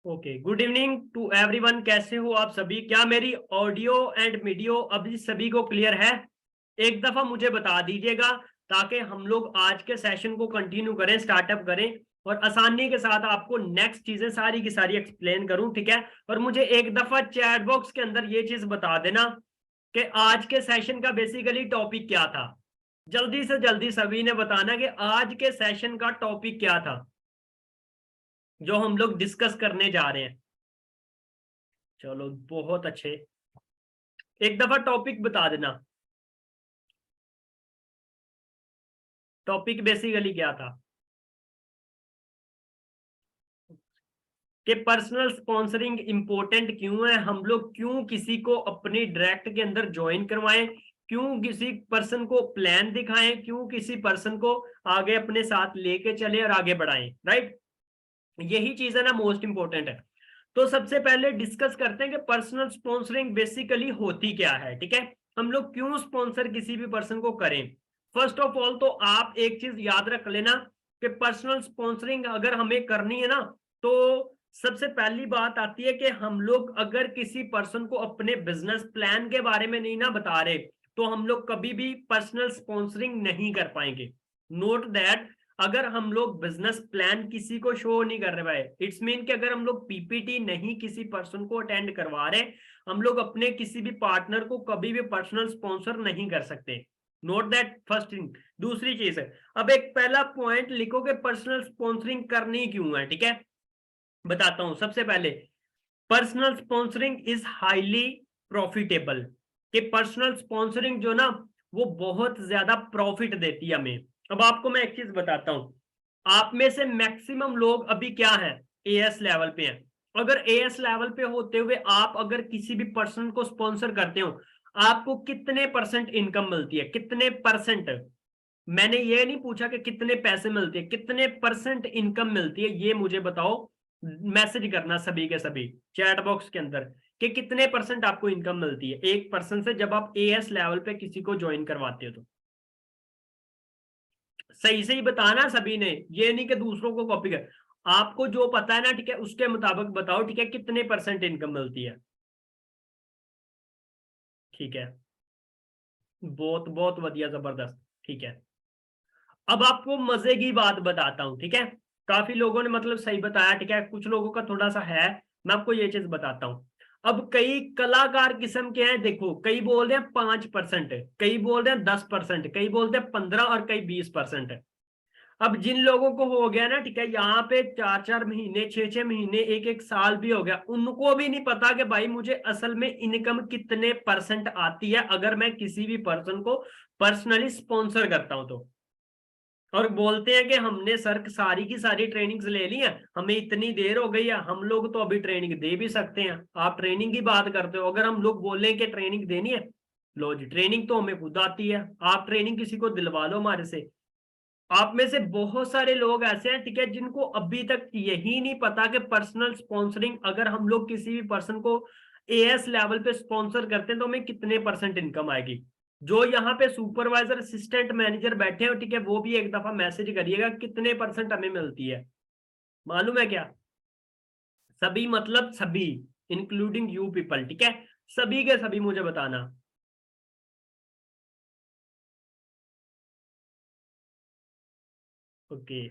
Okay, good evening to everyone. कैसे हो आप सभी? क्या मेरी ऑडियो एंड वीडियो अभी सभी को क्लियर है? एक दफा मुझे बता दीजिएगा ताकि हम लोग आज के सेशन को कंटिन्यू करें, स्टार्टअप करें और आसानी के साथ आपको नेक्स्ट चीजें सारी की सारी एक्सप्लेन करूं, ठीक है? और मुझे एक दफा चैट बॉक्स के अंदर ये चीज बता देना कि आज के सेशन का बेसिकली टॉपिक क्या था। जल्दी से जल्दी सभी ने बताना कि आज के सेशन का टॉपिक क्या था जो हम लोग डिस्कस करने जा रहे हैं। चलो, बहुत अच्छे। एक दफा टॉपिक बता देना, टॉपिक बेसिकली क्या था कि पर्सनल स्पॉन्सरिंग इंपॉर्टेंट क्यों है, हम लोग क्यों किसी को अपनी डायरेक्ट के अंदर ज्वाइन करवाएं, क्यों किसी पर्सन को प्लान दिखाएं, क्यों किसी पर्सन को आगे अपने साथ लेके चले और आगे बढ़ाएं, राइट? यही चीज है ना, मोस्ट इंपॉर्टेंट है। तो सबसे पहले डिस्कस करते हैं कि पर्सनल स्पॉन्सरिंग बेसिकली होती क्या है, ठीक है? हम लोग क्यों स्पॉन्सर किसी भी पर्सन को करें। फर्स्ट ऑफ ऑल तो आप एक चीज याद रख लेना कि पर्सनल स्पॉन्सरिंग अगर हमें करनी है ना, तो सबसे पहली बात आती है कि हम लोग अगर किसी पर्सन को अपने बिजनेस प्लान के बारे में नहीं ना बता रहे, तो हम लोग कभी भी पर्सनल स्पॉन्सरिंग नहीं कर पाएंगे। नोट दैट, अगर हम लोग बिजनेस प्लान किसी को शो नहीं कर रहे भाई, इट्स मीन कि अगर हम लोग पीपीटी नहीं किसी पर्सन को अटेंड करवा रहे, हम लोग अपने किसी भी पार्टनर को कभी भी पर्सनल स्पॉन्सर नहीं कर सकते। Note that first thing. दूसरी चीज है, अब एक पहला पॉइंट लिखो कि पर्सनल स्पॉन्सरिंग करनी क्यों है, ठीक है? बताता हूं। सबसे पहले, personal sponsoring is highly profitable. कि पर्सनल स्पॉन्सरिंग जो ना, वो बहुत ज्यादा प्रॉफिट देती है हमें। अब आपको मैं एक चीज बताता हूं, आप में से मैक्सिमम लोग अभी क्या है, एएस लेवल पे हैं। अगर एएस लेवल पे होते हुए आप अगर किसी भी पर्सन को स्पॉन्सर करते हो, आपको कितने परसेंट इनकम मिलती है? कितने परसेंट? मैंने ये नहीं पूछा कि कितने पैसे मिलते हैं, कितने परसेंट इनकम मिलती है, ये मुझे बताओ। मैसेज करना सभी के सभी चैट बॉक्स के अंदर कि कितने परसेंट आपको इनकम मिलती है एक पर्सन से जब आप एएस लेवल पे किसी को ज्वाइन करवाते हो। तो सही से ही बताना सभी ने, ये नहीं कि दूसरों को कॉपी कर। आपको जो पता है ना, ठीक है, उसके मुताबिक बताओ, ठीक है, कितने परसेंट इनकम मिलती है। ठीक है, बहुत बहुत बढ़िया, जबरदस्त। ठीक है, अब आपको मजे की बात बताता हूं, ठीक है? काफी लोगों ने मतलब सही बताया, ठीक है, कुछ लोगों का थोड़ा सा है। मैं आपको ये चीज बताता हूं। अब कई कलाकार किस्म के हैं, देखो, कई बोल रहे हैं 5%, कई बोल रहे हैं 10%, कई बोलते हैं 15 और कई 20%। अब जिन लोगों को हो गया ना, ठीक है, यहाँ पे 4 4 महीने, 6 6 महीने, एक एक साल भी हो गया, उनको भी नहीं पता कि भाई मुझे असल में इनकम कितने परसेंट आती है अगर मैं किसी भी पर्सन को पर्सनली स्पॉन्सर करता हूं तो। और बोलते हैं कि हमने सर सारी की सारी ट्रेनिंग्स ले ली है, हमें इतनी देर हो गई है, हम लोग तो अभी ट्रेनिंग दे भी सकते हैं। आप ट्रेनिंग की बात करते हो, अगर हम लोग बोले कि ट्रेनिंग देनी है, लो जी, ट्रेनिंग तो हमें खुद आती है, आप ट्रेनिंग किसी को दिलवा लो हमारे से। आप में से बहुत सारे लोग ऐसे हैं, ठीक है, जिनको अभी तक यही नहीं पता कि पर्सनल स्पॉन्सरिंग अगर हम लोग किसी भी पर्सन को एएस लेवल पे स्पॉन्सर करते हैं तो हमें कितने परसेंट इनकम आएगी। जो यहाँ पे सुपरवाइजर, असिस्टेंट मैनेजर बैठे हो, ठीक है, वो भी एक दफा मैसेज करिएगा कितने परसेंट हमें मिलती है। मालूम है क्या? सभी मतलब सभी, इंक्लूडिंग यू पीपल, ठीक है, सभी के सभी मुझे बताना। ओके,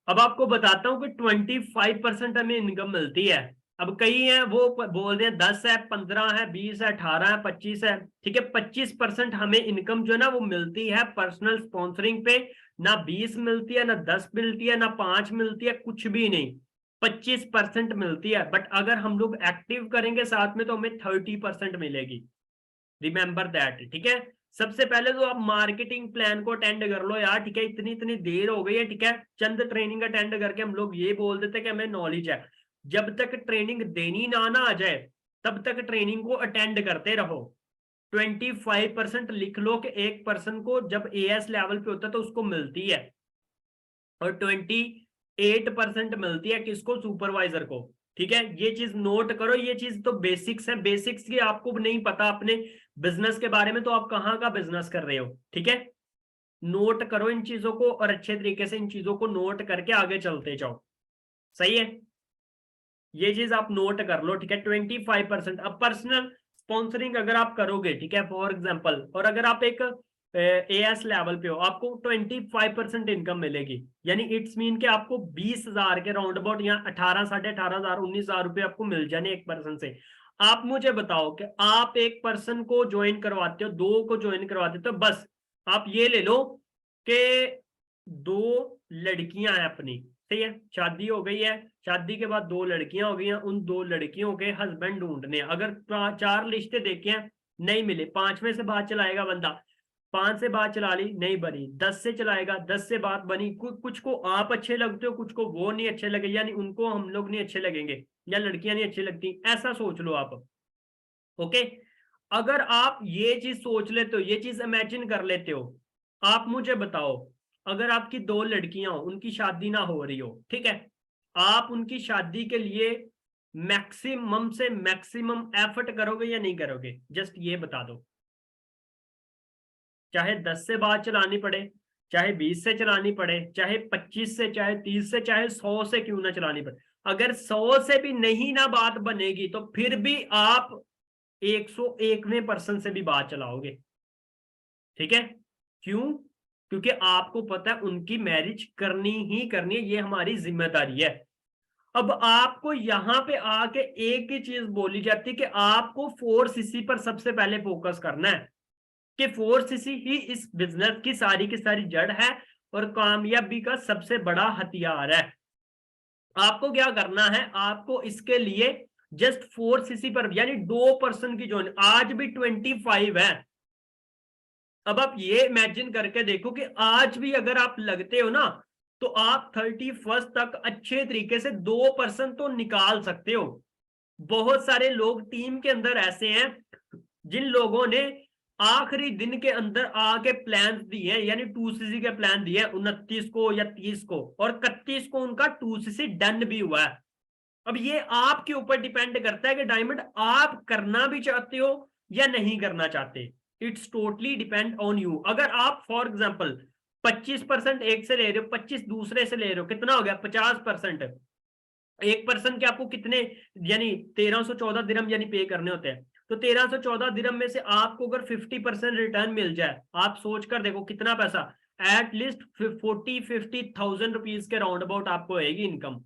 अब आपको बताता हूं कि 25% हमें इनकम मिलती है। अब कई हैं वो बोल रहे हैं 10 है, 15 है, 20 है, 18 है, 25 है, ठीक है, 25% हमें इनकम जो है ना वो मिलती है पर्सनल स्पॉन्सरिंग पे। ना 20 मिलती है, ना 10 मिलती है, ना 5 मिलती है, कुछ भी नहीं। 25% मिलती है, बट अगर हम लोग एक्टिव करेंगे साथ में तो हमें 30% मिलेगी। रिमेंबर दैट, ठीक है? सबसे पहले तो आप मार्केटिंग प्लान को अटेंड कर लो यार, ठीक है, इतनी इतनी देर हो गई है, ठीक है, चंद ट्रेनिंग अटेंड करके हम लोग ये बोल देते कि हमें नॉलेज है। जब तक ट्रेनिंग देनी ना आ जाए तब तक ट्रेनिंग को अटेंड करते रहो। 25% लिख लो कि एक पर्सन को जब एएस लेवल पे होता है तो उसको मिलती है, और 28% मिलती है किसको? सुपरवाइजर को। ठीक है, ये चीज नोट करो, ये चीज तो बेसिक्स है, बेसिक्स की आपको नहीं पता अपने बिजनेस के बारे में तो आप कहाँ का बिजनेस कर रहे हो, ठीक है? नोट करो इन चीजों को और अच्छे तरीके से इन चीजों को नोट करके आगे चलते जाओ। सही है? ये चीज आप नोट कर लो, ठीक है। 25%। अब पर्सनल स्पॉन्सरिंग अगर आप करोगे, ठीक है, फॉर एग्जाम्पल, और अगर आप एक एएस लेवल पे हो, आपको 25% इनकम मिलेगी, यानी इट्स मीन कि आपको 20,000 के राउंड अबाउट, या 18, 18,500, 19,000 रुपये आपको मिल जाने एक पर्सन से। आप मुझे बताओ कि आप एक पर्सन को ज्वाइन करवाते हो, दो को ज्वाइन करवाते हो, तो बस आप ये ले लो कि दो लड़कियां हैं अपनी, सही है, शादी हो गई है, शादी के बाद दो लड़कियां हो गई हैं, उन दो लड़कियों के हस्बैंड ढूंढने, अगर 4 लिस्टें देखे हैं नहीं मिले, 5वें से बात चलाएगा बंदा, 5 से बात चला ली नहीं बनी, 10 से चलाएगा, 10 से बात बनी, कुछ को आप अच्छे लगते हो, कुछ को वो नहीं अच्छे लगे, यानी उनको हम लोग नहीं अच्छे लगेंगे, या लड़कियां नहीं अच्छी लगती, ऐसा सोच लो आप। ओके, अगर आप ये चीज सोच लेते हो, ये चीज इमेजिन कर लेते हो, आप मुझे बताओ, अगर आपकी दो लड़कियां हो, उनकी शादी ना हो रही हो, ठीक है, आप उनकी शादी के लिए मैक्सिमम से मैक्सिमम एफर्ट करोगे या नहीं करोगे? जस्ट ये बता दो। चाहे 10 से बात चलानी पड़े, चाहे 20 से चलानी पड़े, चाहे 25 से, चाहे 30 से, चाहे 100 से क्यों ना चलानी पड़े, अगर 100 से भी नहीं ना बात बनेगी, तो फिर भी आप 101वें पर्सन से भी बात चलाओगे, ठीक है। क्यों? क्योंकि आपको पता है उनकी मैरिज करनी ही करनी है, ये हमारी जिम्मेदारी है। अब आपको यहां पे आके एक ही चीज बोली जाती है कि आपको फोर्स इसी पर सबसे पहले फोकस करना है, कि फोर्स इसी ही इस बिजनेस की सारी जड़ है और कामयाबी का सबसे बड़ा हथियार है। आपको क्या करना है, आपको इसके लिए जस्ट फोर्स इसी पर, यानी 2% की जोन, आज भी 25 है। अब आप ये इमेजिन करके देखो कि आज भी अगर आप लगते हो ना, तो आप 31 तक अच्छे तरीके से 2% तो निकाल सकते हो। बहुत सारे लोग टीम के अंदर ऐसे हैं जिन लोगों ने आखिरी दिन के अंदर आके प्लान दिए हैं, यानी 2cc के प्लान दिए 29 को या 30 को, और 31 को उनका 2cc डन भी हुआ है। अब ये आपके ऊपर डिपेंड करता है कि डायमंड आप करना भी चाहते हो या नहीं करना चाहते। It's totally depend on you. अगर आप फॉर एग्जाम्पल 25% एक से ले रहे हो, 25 दूसरे से ले रहे हो, कितना हो गया? 50%। एक पर्सन के आपको कितने, यानी 1314 दिरहम यानी पे करने होते हैं, तो 1314 दिरहम में से आपको अगर 50% रिटर्न मिल जाए, आप सोच कर देखो कितना पैसा, एटलीस्ट 40-50,000 रुपीज के राउंड अबाउट आपको आएगी इनकम,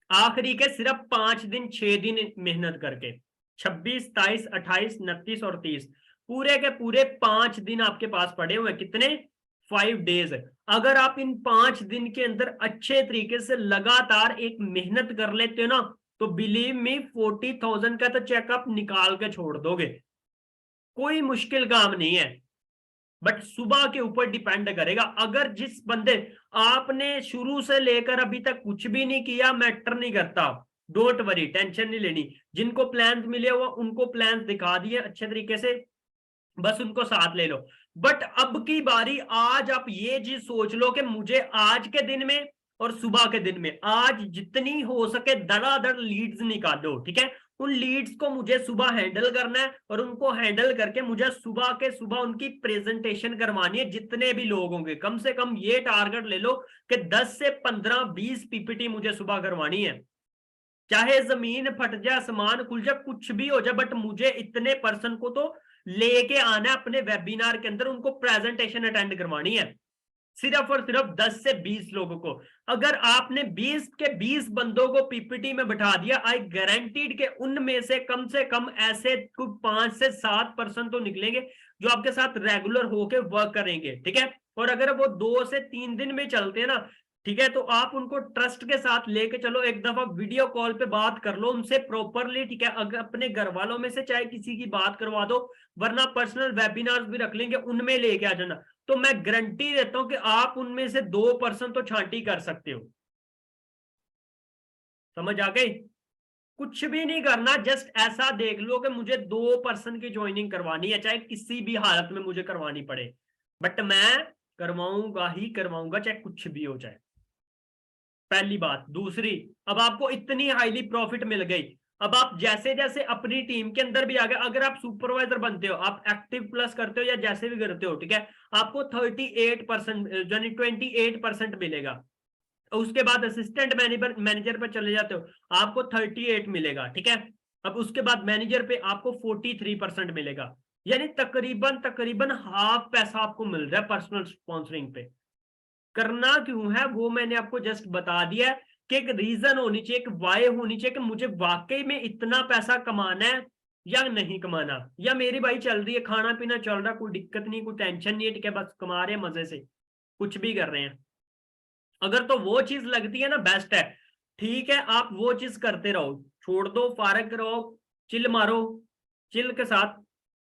आखिरी के सिर्फ 5 दिन 6 दिन मेहनत करके। 26, 27, 28, 29 और 30, पूरे के पूरे 5 दिन आपके पास पड़े हुए, कितने? 5 डेज। अगर आप इन 5 दिन के अंदर अच्छे तरीके से लगातार एक मेहनत कर लेते हो ना, तो बिलीव मी 40,000 का तो चेकअप निकाल के छोड़ दोगे, कोई मुश्किल काम नहीं है। बट सुबह के ऊपर डिपेंड करेगा। अगर जिस बंदे, आपने शुरू से लेकर अभी तक कुछ भी नहीं किया, मैटर नहीं करता, डोंट वरी, टेंशन नहीं लेनी। जिनको प्लान मिले हुआ उनको प्लान दिखा दिए अच्छे तरीके से, बस उनको साथ ले लो। बट अब की बारी, आज आप ये चीज सोच लो कि मुझे आज के दिन में और सुबह के दिन में, आज जितनी हो सके धड़ाधड़ लीड्स निकालो, ठीक है। उन लीड्स को मुझे सुबह हैंडल करना है, और उनको हैंडल करके मुझे सुबह के सुबह उनकी प्रेजेंटेशन करवानी है, जितने भी लोग होंगे। कम से कम ये टारगेट ले लो कि 10 से 15, 20 पीपीटी मुझे सुबह करवानी है, चाहे जमीन फट जाए, आसमान खुल जाए, कुछ भी हो जाए, बट मुझे इतने पर्सन को तो लेके आना है अपने वेबिनार के अंदर, उनको प्रेजेंटेशन अटेंड करवानी है, सिर्फ और सिर्फ 10 से 20 लोगों को। अगर आपने 20 के 20 बंदों को पीपीटी में बैठा दिया, आई गारंटीड के उनमें से कम ऐसे 5 से 7% तो निकलेंगे जो आपके साथ रेगुलर होके वर्क करेंगे, ठीक है। और अगर वो 2 से 3 दिन में चलते हैं ना, ठीक है, तो आप उनको ट्रस्ट के साथ लेके चलो, एक दफा वीडियो कॉल पे बात कर लो उनसे प्रॉपरली, ठीक है। अगर अपने घर वालों में से चाहे किसी की बात करवा दो, वरना पर्सनल वेबिनार्स भी रख लेंगे, उनमें लेके आ जाना, तो मैं गारंटी देता हूं कि आप उनमें से 2% तो छांटी कर सकते हो। समझ आ गई? कुछ भी नहीं करना, जस्ट ऐसा देख लो कि मुझे 2% की ज्वाइनिंग करवानी है, चाहे किसी भी हालत में मुझे करवानी पड़े, बट मैं करवाऊंगा ही करवाऊंगा, चाहे कुछ भी हो जाए। पहली बात। दूसरी, अब आपको इतनी हाईली प्रॉफिट मिल गई, अब आप जैसे जैसे अपनी टीम के अंदर भी आ गए, अगर आप सुपरवाइजर बनते हो, आप एक्टिव प्लस करते हो या जैसे भी करते हो, ठीक है, आपको 38% यानी 28% मिलेगा। उसके बाद असिस्टेंट मैनेजर पे चले जाते हो, आपको 38 मिलेगा, ठीक है। अब उसके बाद मैनेजर पे आपको 43% मिलेगा, यानी तकरीबन तकरीबन हाफ पैसा आपको मिल रहा है पर्सनल स्पॉन्सरिंग पे। करना क्यों है वो मैंने आपको जस्ट बता दिया है कि एक रीजन होनी चाहिए, एक वाय होनी चाहिए कि मुझे वाकई में इतना पैसा कमाना है या नहीं कमाना, या मेरी भाई चल रही है, खाना पीना चल रहा, कोई दिक्कत नहीं, कोई टेंशन नहीं है, ठीक है, बस कमा रहे हैं मजे से, कुछ भी कर रहे हैं। अगर तो वो चीज लगती है ना बेस्ट है, ठीक है, आप वो चीज करते रहो, छोड़ दो, फारग रहो, चिल मारो, चिल के साथ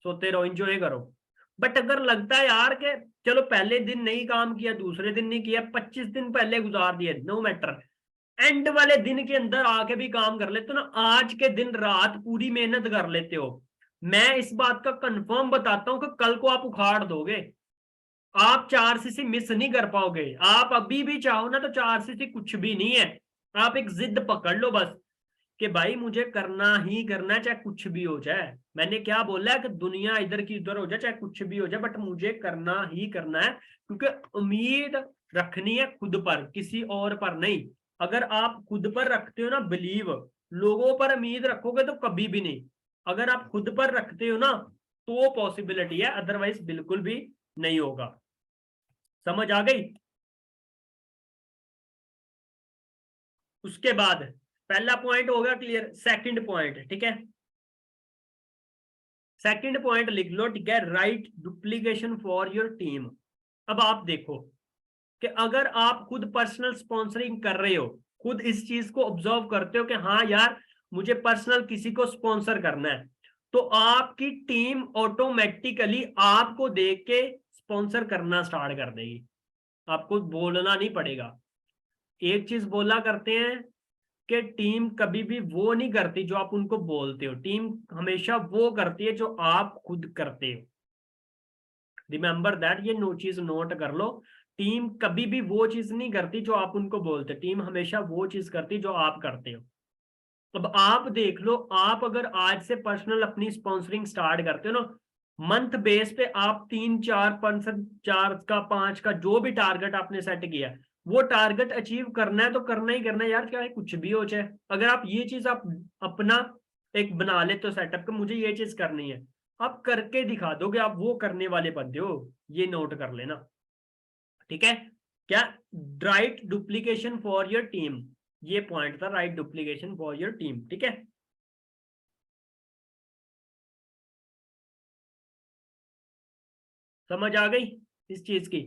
सोते रहो, एंजॉय करो। बट अगर लगता है यार के चलो पहले दिन नहीं काम किया, दूसरे दिन नहीं किया, 25 दिन पहले गुजार दिए, नो मैटर, एंड वाले दिन के अंदर आके भी काम कर लेते हो ना, आज के दिन रात पूरी मेहनत कर लेते हो, मैं इस बात का कंफर्म बताता हूं कि कल को आप उखाड़ दोगे, आप 4 सीसी मिस नहीं कर पाओगे। आप अभी भी चाहो ना तो 4 सीसी कुछ भी नहीं है, आप एक जिद पकड़ लो बस कि भाई मुझे करना ही करना है, चाहे कुछ भी हो जाए। मैंने क्या बोला है कि दुनिया इधर की उधर हो जाए, चाहे कुछ भी हो जाए, बट मुझे करना ही करना है, क्योंकि उम्मीद रखनी है खुद पर, किसी और पर नहीं। अगर आप खुद पर रखते हो ना बिलीव, लोगों पर उम्मीद रखोगे तो कभी भी नहीं। अगर आप खुद पर रखते हो ना तो पॉसिबिलिटी है, अदरवाइज बिल्कुल भी नहीं होगा। समझ आ गई? उसके बाद पहला पॉइंट हो गया क्लियर, सेकंड पॉइंट, ठीक है, सेकंड पॉइंट लिख लो, ठीक है, right duplication for your team. अब आप देखो कि अगर आप खुद पर्सनल स्पॉन्सरिंग कर रहे हो, खुद इस चीज को ऑब्जर्व करते हो कि हाँ यार मुझे पर्सनल किसी को स्पॉन्सर करना है, तो आपकी टीम ऑटोमेटिकली आपको देख के स्पॉन्सर करना स्टार्ट कर देगी, आपको बोलना नहीं पड़ेगा। एक चीज बोला करते हैं कि टीम कभी भी वो नहीं करती जो आप उनको बोलते हो, टीम हमेशा वो करती है जो आप खुद करते हो। रिमेंबर दैट, ये नो चीज नोट कर लो, टीम कभी भी वो चीज नहीं करती जो आप उनको बोलते, टीम हमेशा वो चीज करती जो आप करते हो। अब आप देख लो, आप अगर आज से पर्सनल अपनी स्पॉन्सरिंग स्टार्ट करते हो ना, मंथ बेस पे आप 3-4%, 4 का 5 का जो भी टारगेट आपने सेट किया है, वो टारगेट अचीव करना है तो करना ही करना है यार, चाहे कुछ भी हो जाए। अगर आप ये चीज आप अपना एक बना लेते हो सेटअप, कि मुझे ये चीज करनी है, आप करके दिखा दोगे, आप वो करने वाले बंदे हो, ये नोट कर लेना, ठीक है। क्या? Right duplication for your team, ये पॉइंट था, right duplication for your team, ठीक है। समझ आ गई इस चीज की?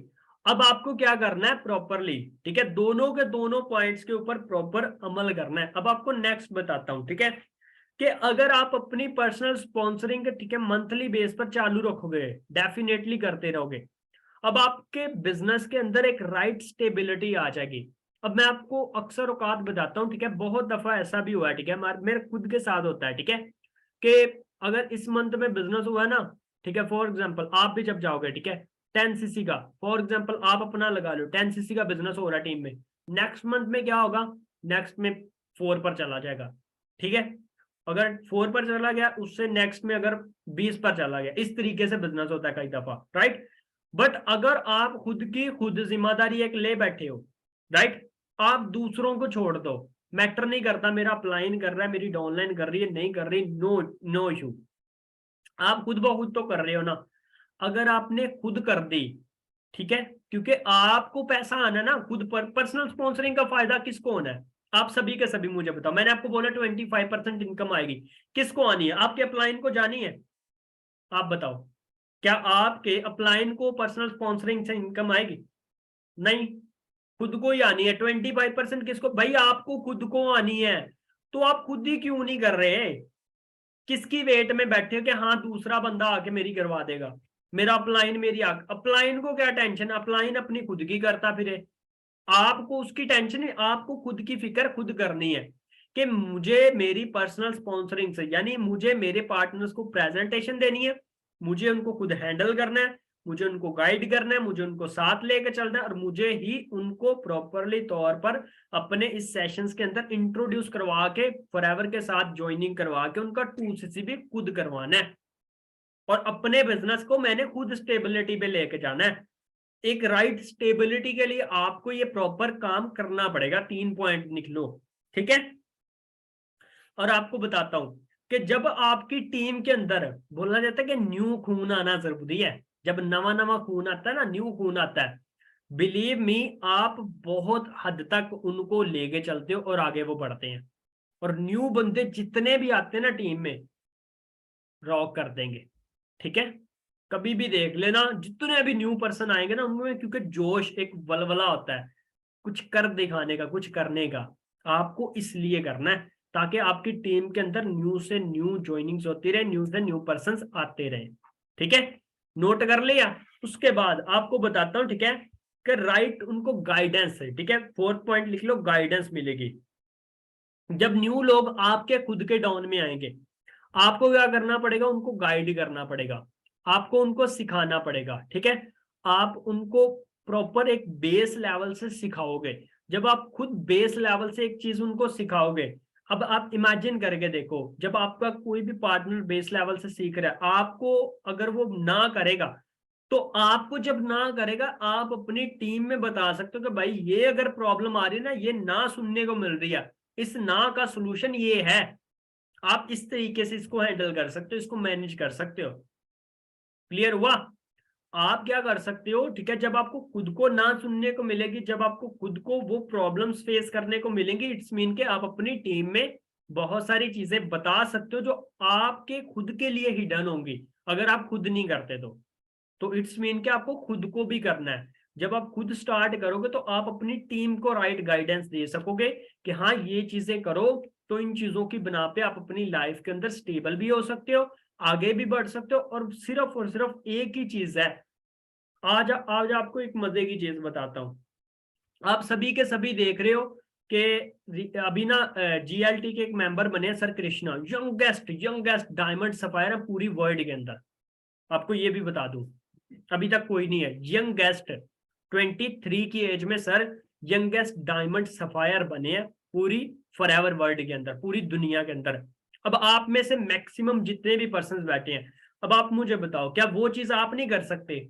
अब आपको क्या करना है प्रॉपरली, ठीक है, दोनों के दोनों पॉइंट्स के ऊपर प्रॉपर अमल करना है। अब आपको नेक्स्ट बताता हूं, ठीक है, कि अगर आप अपनी पर्सनल स्पॉन्सरिंग, ठीक है, मंथली बेस पर चालू रखोगे, डेफिनेटली करते रहोगे, अब आपके बिजनेस के अंदर एक राइट स्टेबिलिटी आ जाएगी। अब मैं आपको अक्सर औकात बताता हूँ, ठीक है, बहुत दफा ऐसा भी हुआ है, ठीक है, मेरे खुद के साथ होता है, ठीक है, कि अगर इस मंथ में बिजनेस हुआ ना, ठीक है, फॉर एग्जांपल आप भी जब जाओगे, ठीक है, 10 सीसी का, फॉर एग्जांपल आप अपना लगा लो, 10 सीसी का बिजनेस हो रहा है टीम में, नेक्स्ट मंथ में क्या होगा, नेक्स्ट में 4 पर चला जाएगा, ठीक है। अगर 4 पर चला गया, उससे नेक्स्ट में अगर 20 पर चला गया, इस तरीके से बिजनेस होता है कई दफा, राइट। बट अगर आप खुद की खुद जिम्मेदारी एक ले बैठे हो, राइट, आप दूसरों को छोड़ दो, मैटर नहीं करता मेरा अपलाइन कर रहा है, मेरी डाउनलाइन कर रही है, नहीं कर रही, नो नो इशू, आप खुद ब खुद तो कर रहे हो ना। अगर आपने खुद कर दी, ठीक है, क्योंकि आपको पैसा आना ना खुद पर, पर्सनल स्पॉन्सरिंग का फायदा किसको होना है, आप सभी के सभी मुझे बताओ, मैंने आपको बोला 25% इनकम आएगी, किसको आनी है, आपके अपलाइन को जानी है, आप बताओ, क्या आपके अपलाइन को पर्सनल स्पॉन्सरिंग से इनकम आएगी? नहीं, खुद को ही आनी है। 25% किसको? भाई आपको खुद को आनी है, तो आप खुद ही क्यों नहीं कर रहे? किसकी वेट में बैठे हो कि हाँ दूसरा बंदा आके मेरी करवा देगा, मेरा अपलाइन मेरी अपलाइन को क्या टेंशन, अपलाइन अपनी खुद की करता फिरे, आपको उसकी टेंशन नहीं, आपको खुद की फिक्र खुद करनी है कि मुझे मेरी पर्सनल स्पॉन्सरिंग से, यानी मुझे मेरे पार्टनर्स को प्रेजेंटेशन देनी है, मुझे उनको खुद हैंडल करना है, मुझे उनको गाइड करना है, मुझे उनको साथ लेकर चलना है, और मुझे ही उनको प्रॉपरली तौर पर अपने इस सेशंस के अंदर इंट्रोड्यूस करवा के, फॉरएवर के साथ ज्वाइनिंग करवा के उनका 2 सीसी भी खुद करवाना है, और अपने बिजनेस को मैंने खुद स्टेबिलिटी पे लेके जाना है। एक राइट स्टेबिलिटी के लिए आपको ये प्रॉपर काम करना पड़ेगा। 3 पॉइंट निकलो, ठीक है। और आपको बताता हूं कि जब आपकी टीम के अंदर बोला जाता है कि न्यू खून आना जरूरी है, जब नवा नवा खून आता है ना, न्यू खून आता है, बिलीव मी, आप बहुत हद तक उनको लेके चलते हो और आगे वो बढ़ते हैं। और न्यू बंदे जितने भी आते हैं ना टीम में, रॉक कर देंगे, ठीक है। कभी भी देख लेना, जितने भी न्यू पर्सन आएंगे ना, उनमें क्योंकि जोश, एक वलवला होता है कुछ कर दिखाने का, कुछ करने का। आपको इसलिए करना है ताकि आपकी टीम के अंदर न्यू से न्यू ज्वाइनिंग्स होती रहे, न्यू से न्यू पर्सन्स आते रहे, ठीक है। नोट कर लिया। उसके बाद आपको बताता हूं, ठीक है, कि राइट उनको गाइडेंस है, ठीक है। 4th पॉइंट लिख लो, गाइडेंस मिलेगी। जब न्यू लोग आपके खुद के डाउन में आएंगे, आपको क्या करना पड़ेगा, उनको गाइड करना पड़ेगा, आपको उनको सिखाना पड़ेगा, ठीक है। आप उनको प्रॉपर एक बेस लेवल से सिखाओगे। जब आप खुद बेस लेवल से एक चीज उनको सिखाओगे, अब आप इमेजिन करके देखो, जब आपका कोई भी पार्टनर बेस लेवल से सीख रहा है, आपको अगर वो ना करेगा, तो आपको जब ना करेगा, आप अपनी टीम में बता सकते हो कि भाई ये अगर प्रॉब्लम आ रही है ना, ये ना सुनने को मिल रही है, इस ना का सोल्यूशन ये है। आप इस तरीके से इसको हैंडल कर सकते हो, इसको मैनेज कर सकते हो। क्लियर हुआ। आप क्या कर सकते हो, ठीक है, जब आपको खुद को ना सुनने को मिलेगी, जब आपको खुद को वो प्रॉब्लम्स फेस करने को मिलेंगी, इट्स मीन के आप अपनी टीम में बहुत सारी चीजें बता सकते हो जो आपके खुद के लिए हिडन होंगी, अगर आप खुद नहीं करते तो इट्स मीन के आपको खुद को भी करना है। जब आप खुद स्टार्ट करोगे तो आप अपनी टीम को राइट गाइडेंस दे सकोगे कि हाँ ये चीजें करो, तो इन चीजों की बना पे आप अपनी लाइफ के अंदर स्टेबल भी हो सकते हो, आगे भी बढ़ सकते हो। और सिर्फ एक ही चीज है, आज आज आपको एक मजे की चीज बताता हूँ। आप सभी के सभी देख रहे हो कि अभी ना जीएलटी के एक मेंबर बने sir Krishna, youngest youngest diamond sapphire है पूरी वर्ल्ड के अंदर। आपको ये भी बता दूं, अभी तक कोई नहीं है यंगेस्ट। 23 की एज में सर यंगेस्ट डायमंड सफायर बने हैं पूरी फॉरएवर वर्ल्ड के अंदर, पूरी दुनिया के अंदर। अब आप में से मैक्सिमम जितने भी पर्सन बैठे हैं, अब आप मुझे बताओ, क्या वो चीज आप नहीं कर सकते?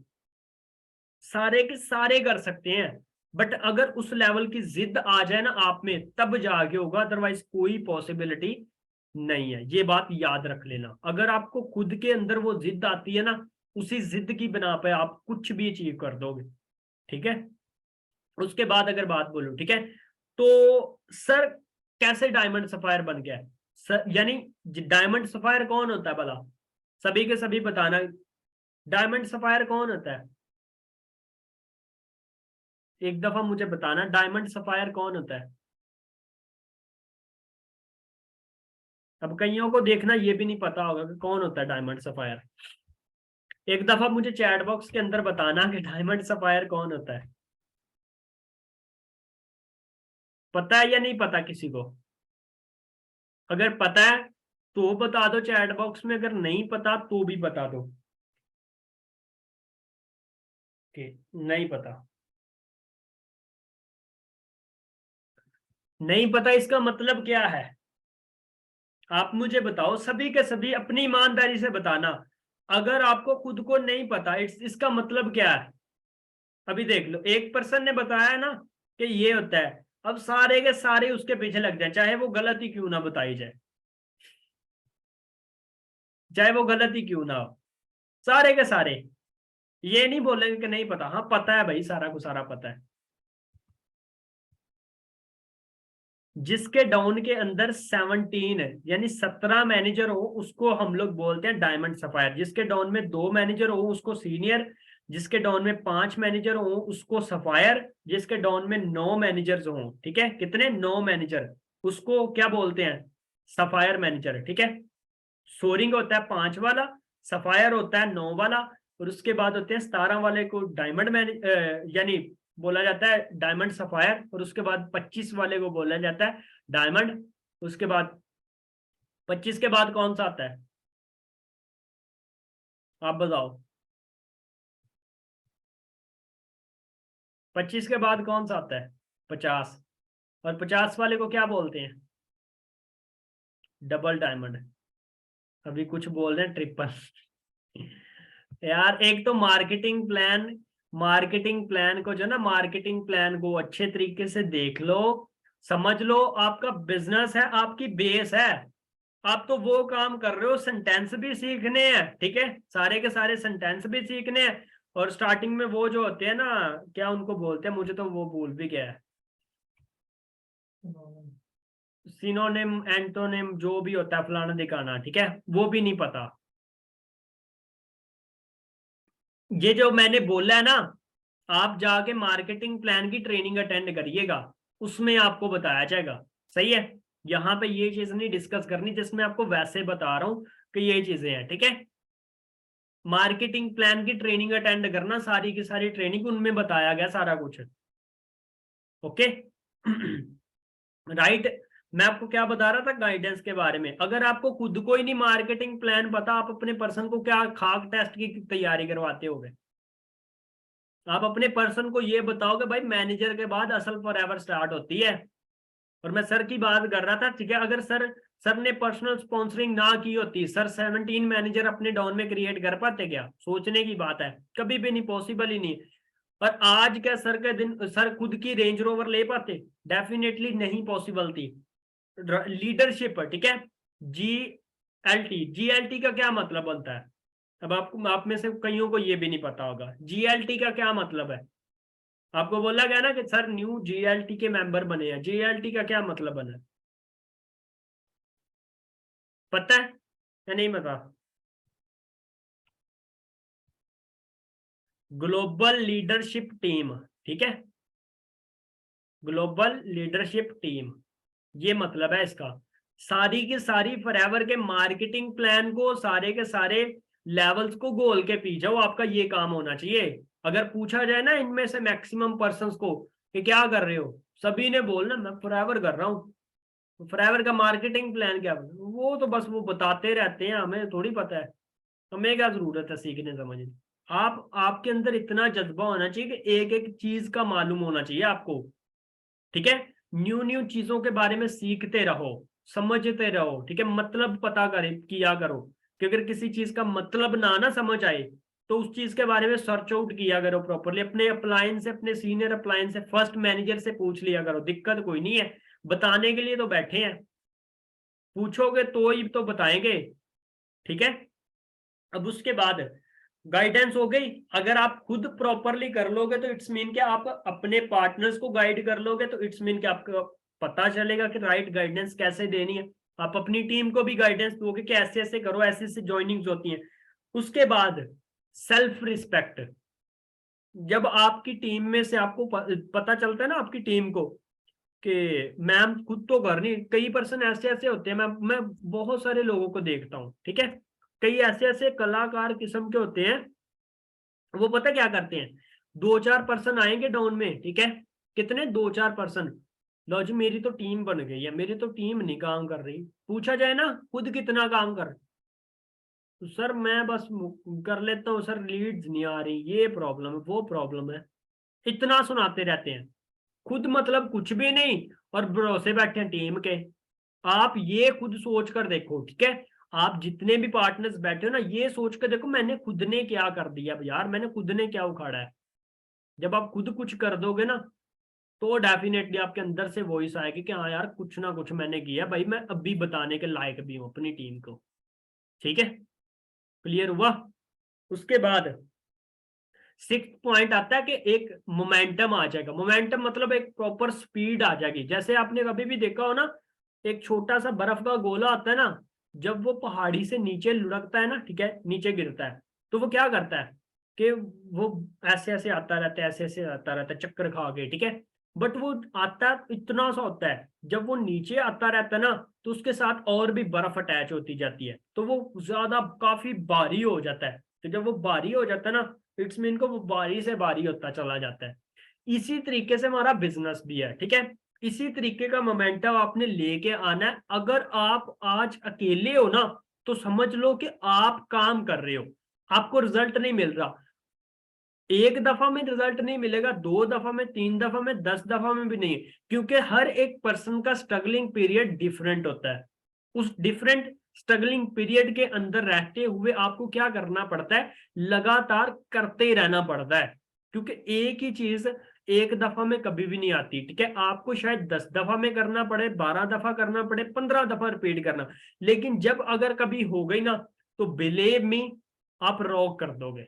सारे के सारे कर सकते हैं। बट अगर उस लेवल की जिद आ जाए ना आप में, तब जाके होगा, अदरवाइज कोई पॉसिबिलिटी नहीं है। ये बात याद रख लेना। अगर आपको खुद के अंदर वो जिद आती है ना, उसी जिद की बिना पे आप कुछ भी अचीव कर दोगे, ठीक है। उसके बाद अगर बात बोलूं, ठीक है, तो सर कैसे डायमंड सफायर बन गया है सर, यानी डायमंड सफायर कौन होता है भला? सभी के सभी बताना, डायमंड सफायर कौन होता है? एक दफा मुझे बताना, डायमंड सफायर कौन होता है? अब कईयों को देखना ये भी नहीं पता होगा कि कौन होता है डायमंड सफायर। एक दफा मुझे चैट बॉक्स के अंदर बताना कि डायमंड सफायर कौन होता है। पता है या नहीं पता किसी को? अगर पता है तो बता दो चैट बॉक्स में, अगर नहीं पता तो भी बता दो कि नहीं पता। नहीं पता इसका मतलब क्या है? आप मुझे बताओ, सभी के सभी अपनी ईमानदारी से बताना। अगर आपको खुद को नहीं पता, इसका मतलब क्या है? अभी देख लो, एक पर्सन ने बताया है ना कि ये होता है, अब सारे के सारे उसके पीछे लग जाए, चाहे वो गलत ही क्यों ना बताई जाए, चाहे वो गलत ही क्यों ना हो, सारे के सारे ये नहीं बोलेंगे कि नहीं पता। हाँ पता है भाई, सारा को सारा पता है। जिसके डाउन के अंदर 17 यानी 17 मैनेजर हो, उसको हम लोग बोलते हैं डायमंड सफायर। जिसके डाउन में 2 मैनेजर हो उसको सीनियर, जिसके डाउन में 5 मैनेजर हो उसको सफायर, जिसके डाउन में 9 मैनेजर्स हो, ठीक है, कितने, 9 मैनेजर, उसको क्या बोलते हैं? सफायर मैनेजर, ठीक है। सोरिंग होता है 5 वाला, सफायर होता है 9 वाला, और उसके बाद होते हैं 17 वाले को डायमंड मैन यानी बोला जाता है डायमंड सफायर, और उसके बाद 25 वाले को बोला जाता है डायमंड। उसके बाद 25 के बाद कौन सा आता है? आप बताओ। 25 के बाद कौन सा आता है? 50। और 50 वाले को क्या बोलते हैं? Double diamond. अभी कुछ बोल रहे हैं ट्रिपल। यार एक तो मार्केटिंग प्लान मार्केटिंग प्लान को जो ना, मार्केटिंग प्लान को अच्छे तरीके से देख लो, समझ लो। आपका बिजनेस है, आपकी बेस है, आप तो वो काम कर रहे हो, सेंटेंस भी सीखने हैं, ठीक है, सारे के सारे सेंटेंस भी सीखने हैं। और स्टार्टिंग में वो जो होते हैं ना, क्या उनको बोलते हैं, मुझे तो वो भूल भी गया है, सिनोनिम एंटोनिम जो भी होता है, फलाना दिखाना, ठीक है, वो भी नहीं पता। ये जो मैंने बोला है ना, आप जाके मार्केटिंग प्लान की ट्रेनिंग अटेंड करिएगा, उसमें आपको बताया जाएगा। सही है, यहाँ पे ये चीज नहीं डिस्कस करनी, जिसमें आपको वैसे बता रहा हूँ कि ये चीजें हैं, ठीक है। मार्केटिंग प्लान की ट्रेनिंग अटेंड करना, सारी की सारी ट्रेनिंग उनमें बताया गया सारा कुछ। Okay right. मैं आपको क्या बता रहा था गाइडेंस के बारे में, अगर आपको खुद को ही नहीं मार्केटिंग प्लान पता, आप अपने पर्सन को क्या खाक टेस्ट की तैयारी करवाते होगे? आप अपने पर्सन को ये बताओगे भाई मैनेजर के बाद असल फॉरएवर स्टार्ट होती है। और मैं सर की बात कर रहा था, ठीक है, अगर सर सर ने पर्सनल स्पॉन्सरिंग ना की होती, सर 17 मैनेजर अपने डाउन में क्रिएट कर पाते क्या? सोचने की बात है, कभी भी नहीं, पॉसिबल ही नहीं। और आज क्या सर के दिन सर खुद की रेंज रोवर ले पाते? डेफिनेटली नहीं पॉसिबल थी। लीडरशिप, ठीक है। जीएलटी का क्या मतलब बनता है? अब आपको, आप में से कईयों को ये भी नहीं पता होगा जीएलटी का क्या मतलब है। आपको बोला गया ना कि सर न्यू जीएलटी के मेंबर बने हैं, जीएलटी का क्या मतलब बना है? पता है या नहीं पता? ग्लोबल लीडरशिप टीम, ठीक है, ग्लोबल लीडरशिप टीम, ये मतलब है इसका। सारी की सारी फॉरएवर के मार्केटिंग प्लान को, सारे के सारे लेवल्स को गोल के पी जाओ, आपका ये काम होना चाहिए। अगर पूछा जाए ना इनमें से मैक्सिमम पर्संस को कि क्या कर रहे हो, सभी ने बोलना मैं फॉरएवर कर रहा हूँ। फॉरएवर का मार्केटिंग प्लान क्या, वो तो बस वो बताते रहते हैं, हमें थोड़ी पता है, हमें क्या जरूरत है सीखने समझने। आप, आपके अंदर इतना जज्बा होना चाहिए कि एक एक चीज का मालूम होना चाहिए आपको, ठीक है। न्यू न्यू चीजों के बारे में सीखते रहो, समझते रहो, ठीक है, मतलब पता करे किया करो, कि अगर किसी चीज का मतलब ना समझ आए तो उस चीज के बारे में सर्च आउट किया करो प्रॉपरली, अपने अप्लायंस से, अपने सीनियर अप्लायंस से, फर्स्ट मैनेजर से पूछ लिया करो, दिक्कत कोई नहीं है, बताने के लिए तो बैठे हैं, पूछोगे तो ही तो बताएंगे, ठीक है। अब उसके बाद गाइडेंस हो गई, अगर आप खुद प्रॉपरली कर लोगे तो इट्स मीन कि आप अपने पार्टनर्स को गाइड कर लोगे, तो इट्स मीन कि आपको पता चलेगा कि राइट गाइडेंस कैसे देनी है। आप अपनी टीम को भी गाइडेंस दोगे कि ऐसे ऐसे करो, ऐसे ऐसे ज्वाइनिंग्स होती हैं। उसके बाद सेल्फ रिस्पेक्ट, जब आपकी टीम में से आपको पता चलता है ना आपकी टीम को कि मैम खुद तो कर नहीं, कई पर्सन ऐसे ऐसे होते हैं, मैं बहुत सारे लोगों को देखता हूँ, ठीक है, कई ऐसे ऐसे कलाकार किस्म के होते हैं, वो पता क्या करते हैं, दो चार पर्सन आएंगे डाउन में, ठीक है, कितने, दो चार पर्सन, लो जी मेरी तो टीम बन गई है, मेरी तो टीम नहीं काम कर रही, पूछा जाए ना खुद कितना काम कर, तो सर मैं बस कर लेता हूँ सर, लीड्स नहीं आ रही, ये प्रॉब्लम है, वो प्रॉब्लम है, इतना सुनाते रहते हैं, खुद मतलब कुछ भी नहीं, और भरोसे बैठे हैं टीम के। आप ये खुद सोच कर देखो, ठीक है, आप जितने भी पार्टनर्स बैठे हो ना, ये सोच कर देखो मैंने खुद ने क्या कर दिया यार, मैंने खुद ने क्या उखाड़ा है। जब आप खुद कुछ कर दोगे ना, तो डेफिनेटली आपके अंदर से वॉइस आएगी कि हाँ यार कुछ ना कुछ मैंने किया भाई, मैं अभी बताने के लायक भी हूँ अपनी टीम को, ठीक है, क्लियर हुआ। उसके बाद सिक्स पॉइंट आता है कि एक मोमेंटम आ जाएगा, मोमेंटम मतलब एक प्रॉपर स्पीड आ जाएगी। जैसे आपने कभी भी देखा हो ना, एक छोटा सा बर्फ का गोला आता है ना, जब वो पहाड़ी से नीचे लुढ़कता है ना, ठीक है, नीचे गिरता है, तो वो क्या करता है कि वो ऐसे ऐसे आता रहता है, ऐसे ऐसे आता रहता है चक्कर खा के, ठीक है, बट वो आता इतना सा होता है, जब वो नीचे आता रहता है ना, तो उसके साथ और भी बर्फ अटैच होती जाती है, तो वो ज्यादा काफी भारी हो जाता है। तो जब वो भारी हो जाता है ना, इट्स मीन को वो भारी से भारी होता चला जाता है। इसी तरीके से हमारा बिजनेस भी है, ठीक है, इसी तरीके का मोमेंटम आपने लेके आना है। अगर आप आज अकेले हो ना, तो समझ लो कि आप काम कर रहे हो, आपको रिजल्ट नहीं मिल रहा, एक दफा में रिजल्ट नहीं मिलेगा, दो दफा में, तीन दफा में, 10 दफा में भी नहीं, क्योंकि हर एक पर्सन का स्ट्रगलिंग पीरियड डिफरेंट होता है। उस डिफरेंट स्ट्रगलिंग पीरियड के अंदर रहते हुए आपको क्या करना पड़ता है, लगातार करते रहना पड़ता है। क्योंकि एक ही चीज एक दफा में कभी भी नहीं आती, ठीक है। आपको शायद 10 दफा में करना पड़े, 12 दफा करना पड़े, 15 दफा रिपीट करना, लेकिन जब अगर कभी हो गई ना, तो बिलीव मी, आप रॉक कर दोगे।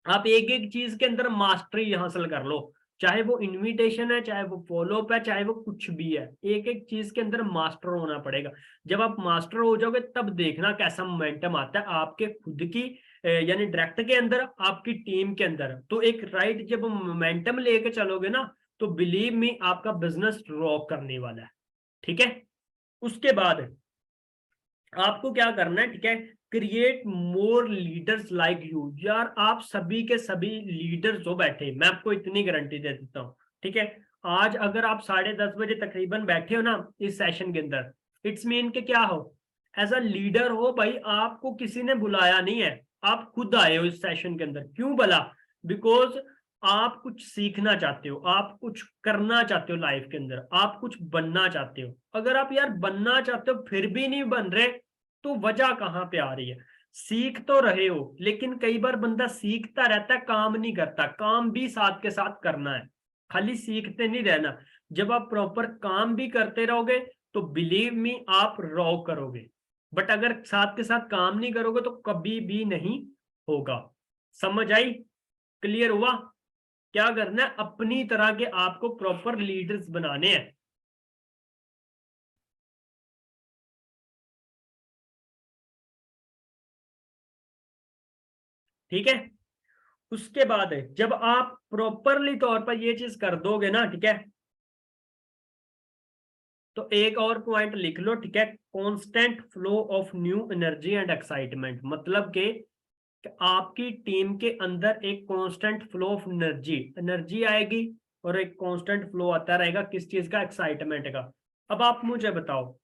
आप एक एक चीज के अंदर मास्टरी हासिल कर लो, चाहे वो इनविटेशन है, चाहे वो फॉलोअप है, चाहे वो कुछ भी है, एक एक चीज के अंदर मास्टर होना पड़ेगा। जब आप मास्टर हो जाओगे तब देखना कैसा मोमेंटम आता है आपके खुद की यानी डायरेक्ट के अंदर, आपकी टीम के अंदर। तो एक राइट जब मोमेंटम लेके चलोगे ना, तो बिलीव मी आपका बिजनेस रॉक करने वाला है, ठीक है। उसके बाद आपको क्या करना है, ठीक है, create more leaders like you. यार आप सभी के सभी लीडर्स जो बैठे, मैं आपको इतनी गारंटी दे देता हूँ, ठीक है। आज अगर आप 10:30 बजे तकरीबन बैठे हो ना इस सेशन के अंदर, इट्स मीन के क्या हो, एज अ लीडर हो भाई। आपको किसी ने बुलाया नहीं है, आप खुद आए हो इस सेशन के अंदर। क्यों बोला? बिकॉज आप कुछ सीखना चाहते हो, आप कुछ करना चाहते हो लाइफ के अंदर, आप कुछ बनना चाहते हो। अगर आप यार बनना चाहते हो फिर भी नहीं बन रहे, तो वजह कहां पे आ रही है? सीख तो रहे हो, लेकिन कई बार बंदा सीखता रहता है, काम नहीं करता। काम भी साथ के साथ करना है, खाली सीखते नहीं रहना। जब आप प्रॉपर काम भी करते रहोगे तो बिलीव मी आप रॉ करोगे। बट अगर साथ के साथ काम नहीं करोगे तो कभी भी नहीं होगा। समझ आई? क्लियर हुआ? क्या करना है, अपनी तरह के आपको प्रॉपर लीडर्स बनाने हैं। ठीक है। उसके बाद है, जब आप प्रॉपरली तौर पर ये चीज कर दोगे ना, ठीक है, तो एक और पॉइंट लिख लो, ठीक है, constant flow of new energy and excitement. मतलब के कि आपकी टीम के अंदर एक constant flow of energy energy आएगी, और एक कांस्टेंट फ्लो आता रहेगा किस चीज का? एक्साइटमेंट का। अब आप मुझे बताओ,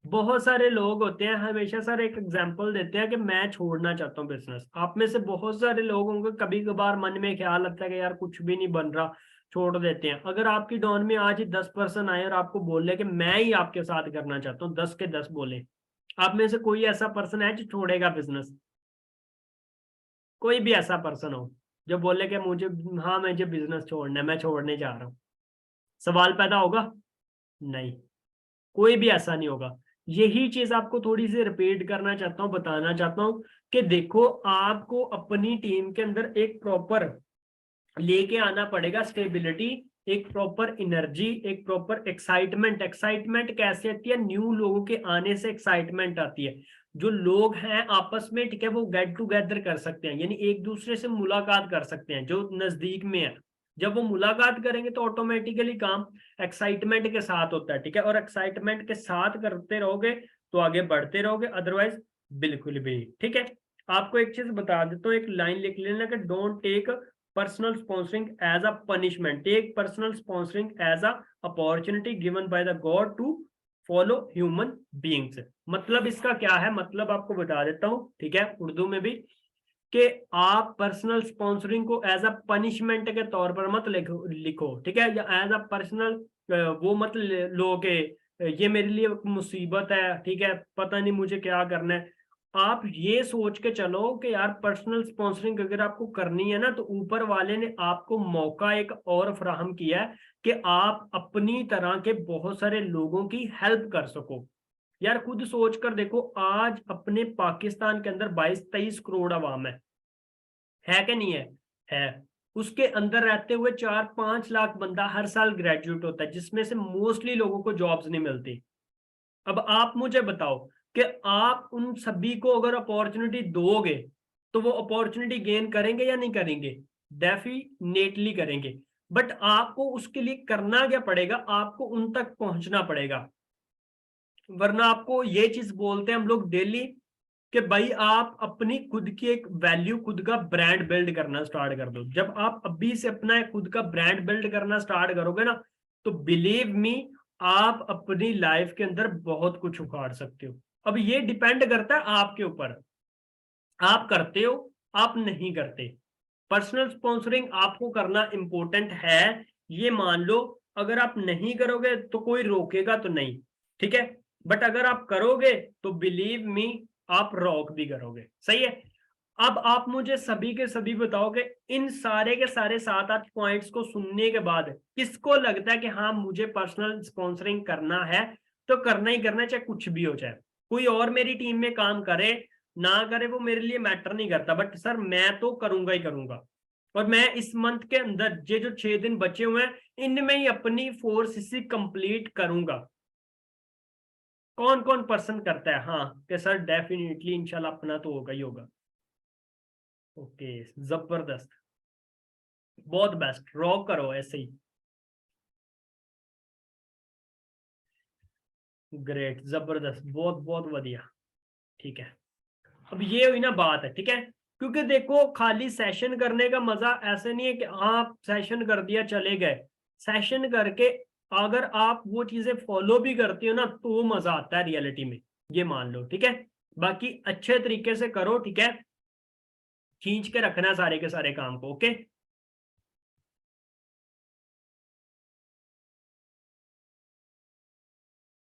बहुत सारे लोग होते हैं हमेशा, सर एक एग्जांपल देते हैं कि मैं छोड़ना चाहता हूँ बिजनेस। आप में से बहुत सारे लोग होंगे, कभी कभार मन में ख्याल आता है कि यार कुछ भी नहीं बन रहा, छोड़ देते हैं। अगर आपकी डॉन में आज ही 10 पर्सन आए और आपको बोले कि मैं ही आपके साथ करना चाहता हूँ, 10 के 10 बोले, आप में से कोई ऐसा पर्सन है जो छोड़ेगा बिजनेस? कोई भी ऐसा पर्सन हो जो बोले कि मुझे, हाँ मुझे बिजनेस छोड़ना है, मैं छोड़ने जा रहा हूँ, सवाल पैदा होगा? नहीं, कोई भी ऐसा नहीं होगा। यही चीज आपको थोड़ी सी रिपीट करना चाहता हूँ, बताना चाहता हूँ कि देखो, आपको अपनी टीम के अंदर एक प्रॉपर लेके आना पड़ेगा स्टेबिलिटी, एक प्रॉपर एनर्जी, एक प्रॉपर एक्साइटमेंट। एक्साइटमेंट कैसे आती है? न्यू लोगों के आने से एक्साइटमेंट आती है। जो लोग हैं आपस में, ठीक है, वो गेट टूगेदर कर सकते हैं, यानी एक दूसरे से मुलाकात कर सकते हैं जो नजदीक में है। जब वो मुलाकात करेंगे तो ऑटोमेटिकली काम एक्साइटमेंट के साथ होता है, ठीक है। और एक्साइटमेंट के साथ करते रहोगे तो आगे बढ़ते रहोगे, अदरवाइज बिल्कुल भी। ठीक है। आपको एक चीज बता देता हूँ, एक लाइन लिख लेना कि don't take personal sponsoring as a punishment, take personal sponsoring as a opportunity given by the god to follow human beings। मतलब इसका क्या है, मतलब आपको बता देता हूं, ठीक है, उर्दू में भी, कि आप पर्सनल स्पॉन्सरिंग को एज अ पनिशमेंट के तौर पर मत लिखो, ठीक है, या एज अ पर्सनल वो मत लो कि ये मेरे लिए मुसीबत है, ठीक है, पता नहीं मुझे क्या करना है। आप ये सोच के चलो कि यार पर्सनल स्पॉन्सरिंग अगर आपको करनी है ना, तो ऊपर वाले ने आपको मौका एक और फराहम किया है कि आप अपनी तरह के बहुत सारे लोगों की हेल्प कर सको। यार खुद सोच कर देखो, आज अपने पाकिस्तान के अंदर 22-23 करोड़ आवाम है कि नहीं है? है। उसके अंदर रहते हुए 4-5 लाख बंदा हर साल ग्रेजुएट होता है, जिसमें से मोस्टली लोगों को जॉब्स नहीं मिलती। अब आप मुझे बताओ कि आप उन सभी को अगर अपॉर्चुनिटी दोगे तो वो अपॉर्चुनिटी गेन करेंगे या नहीं करेंगे? डेफिनेटली करेंगे। बट आपको उसके लिए करना क्या पड़ेगा? आपको उन तक पहुंचना पड़ेगा। वरना आपको ये चीज बोलते हैं हम लोग डेली कि भाई आप अपनी खुद की एक वैल्यू, खुद का ब्रांड बिल्ड करना स्टार्ट कर दो। जब आप अभी से अपना खुद का ब्रांड बिल्ड करना स्टार्ट करोगे ना, तो बिलीव मी आप अपनी लाइफ के अंदर बहुत कुछ उखाड़ सकते हो। अब ये डिपेंड करता है आपके ऊपर, आप करते हो आप नहीं करते। पर्सनल स्पॉन्सरिंग आपको करना इंपॉर्टेंट है, ये मान लो। अगर आप नहीं करोगे तो कोई रोकेगा तो नहीं, ठीक है। बट अगर आप करोगे तो बिलीव मी आप रॉक भी करोगे। सही है। अब आप मुझे सभी के सभी बताओ कि इन सारे के सारे 7-8 पॉइंट्स को सुनने के बाद किसको लगता है कि हाँ मुझे पर्सनल स्पॉन्सरिंग करना है, तो करना ही करना है, चाहे कुछ भी हो जाए। कोई और मेरी टीम में काम करे ना करे वो मेरे लिए मैटर नहीं करता, बट सर मैं तो करूंगा ही करूंगा। और मैं इस मंथ के अंदर ये जो 6 दिन बचे हुए हैं इनमें ही अपनी 4cc कंप्लीट करूंगा। कौन कौन पर्सन करता है हाँ कि सर डेफिनेटली इंशाल्लाह अपना तो होगा ही होगा। ओके, जबरदस्त, बहुत बेस्ट, रॉक करो ऐसे ही। ग्रेट, जबरदस्त, बहुत बहुत बढ़िया। ठीक है, अब ये हुई ना बात है, ठीक है। क्योंकि देखो खाली सेशन करने का मजा ऐसे नहीं है कि आप सेशन कर दिया चले गए। सेशन करके अगर आप वो चीजें फॉलो भी करती हो ना तो मजा आता है रियलिटी में, ये मान लो, ठीक है। बाकी अच्छे तरीके से करो, ठीक है, खींच के रखना सारे के सारे काम को, ओके।